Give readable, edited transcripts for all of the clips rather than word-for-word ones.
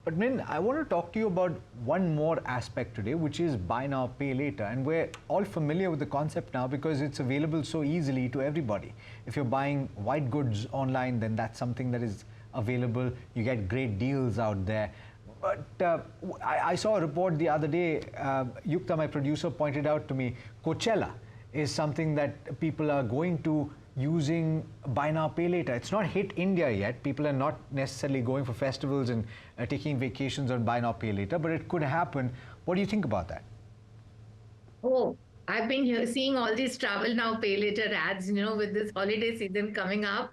But Min, I want to talk to you about one more aspect today, which is buy now, pay later. And we're all familiar with the concept now because it's available so easily to everybody. If you're buying white goods online, then that's something that is available. You get great deals out there. But I saw a report the other day, Yukta, my producer, pointed out to me, Coachella is something that people are going to using buy now, pay later. It's not hit India yet. People are not necessarily going for festivals and taking vacations on buy now, pay later, but it could happen. What do you think about that? Oh, I've been here seeing all these travel now, pay later ads, with this holiday season coming up.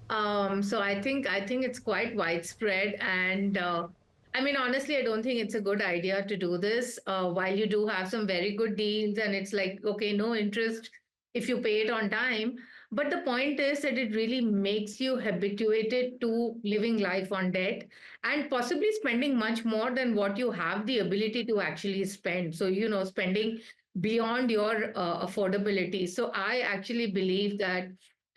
So I think it's quite widespread, and I mean, honestly, I don't think it's a good idea to do this. While you do have some very good deals, and it's like, okay, no interest if you pay it on time. But the point is that it really makes you habituated to living life on debt and possibly spending much more than what you have the ability to actually spend. So, spending beyond your affordability. So I actually believe that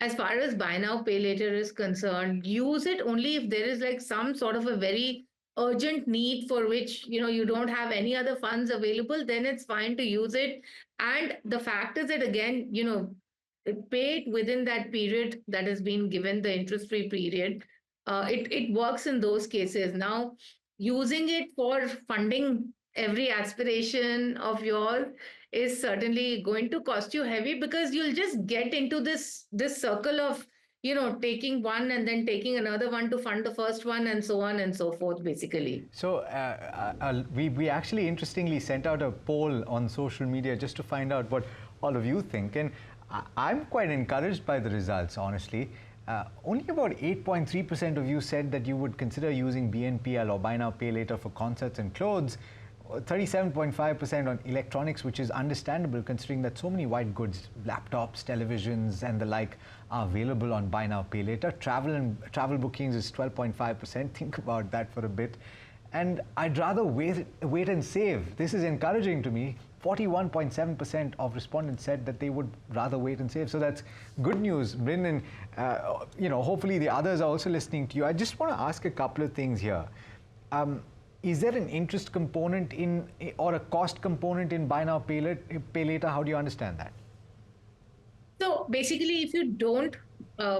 as far as buy now, pay later is concerned, use it only if there is like some sort of a very urgent need for which you don't have any other funds available. Then it's fine to use it. And the fact is that, again, pay it within that period that has been given, the interest free period. It works in those cases. Now, using it for funding every aspiration of yours is certainly going to cost you heavy, because you'll just get into this circle of taking one and then taking another one to fund the first one, and so on and so forth, basically. So we actually interestingly sent out a poll on social media just to find out what all of you think, and I'm quite encouraged by the results, honestly. Only about 8.3% of you said that you would consider using BNPL or buy now, pay later for concerts and clothes. 37.5% on electronics, which is understandable considering that so many white goods, laptops, televisions, and the like are available on buy now, pay later. Travel bookings is 12.5%. Think about that for a bit. And I'd rather wait and save. This is encouraging to me. 41.7% of respondents said that they would rather wait and save. So that's good news, Bryn, and hopefully the others are also listening to you. I just want to ask a couple of things here. Is there an interest component or a cost component in buy now, pay later? How do you understand that? So basically, if you don't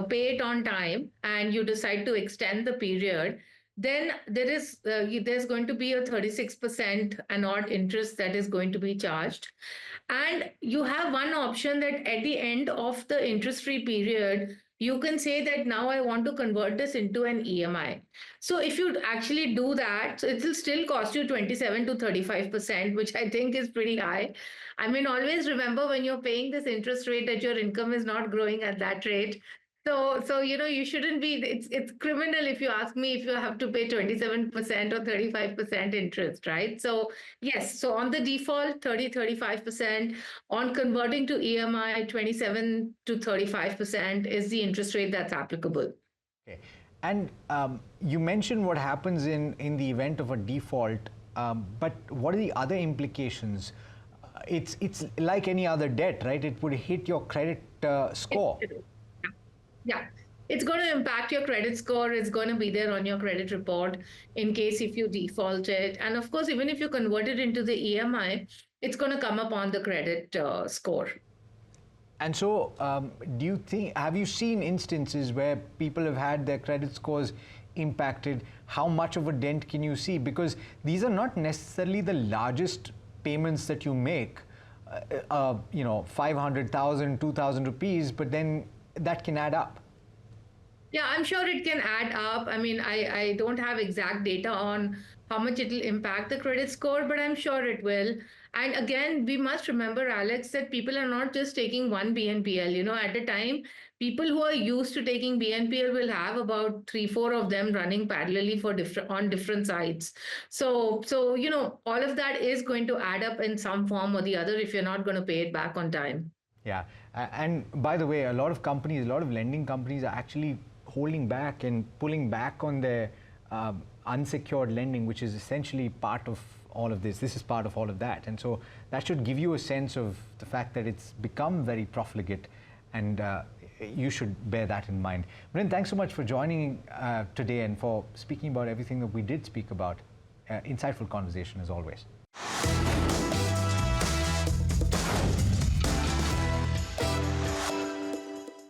pay it on time and you decide to extend the period, then there's going to be a 36% and odd interest that is going to be charged. And you have one option that at the end of the interest-free period, you can say that now I want to convert this into an EMI. So if you actually do that, so it will still cost you 27 to 35%, which I think is pretty high. I mean, always remember when you're paying this interest rate that your income is not growing at that rate. So you shouldn't be. It's criminal, if you ask me, if you have to pay 27% or 35% interest, right? So yes, so on the default, 35%. On converting to EMI, 27 to 35% is the interest rate that's applicable. Okay, and you mentioned what happens in the event of a default, but what are the other implications? It's like any other debt, right? It would hit your credit score. Yeah, it's going to impact your credit score. It's going to be there on your credit report in case if you defaulted. And of course, even if you convert it into the EMI, it's going to come up on the credit score. And so, have you seen instances where people have had their credit scores impacted? How much of a dent can you see? Because these are not necessarily the largest payments that you make, 500,000, 2,000 rupees, but then that can add up. Yeah, I'm sure it can add up. I mean, I don't have exact data on how much it will impact the credit score, but I'm sure it will. And again, we must remember, Alex, that people are not just taking one BNPL. At a time, people who are used to taking BNPL will have about 3, 4 of them running parallelly on different sites. So all of that is going to add up in some form or the other if you're not going to pay it back on time. Yeah, and by the way, a lot of lending companies are actually holding back and pulling back on their unsecured lending, which is essentially part of all of this. This is part of all of that. And so that should give you a sense of the fact that it's become very profligate, and you should bear that in mind. Bryn, thanks so much for joining today and for speaking about everything that we did speak about. insightful conversation as always.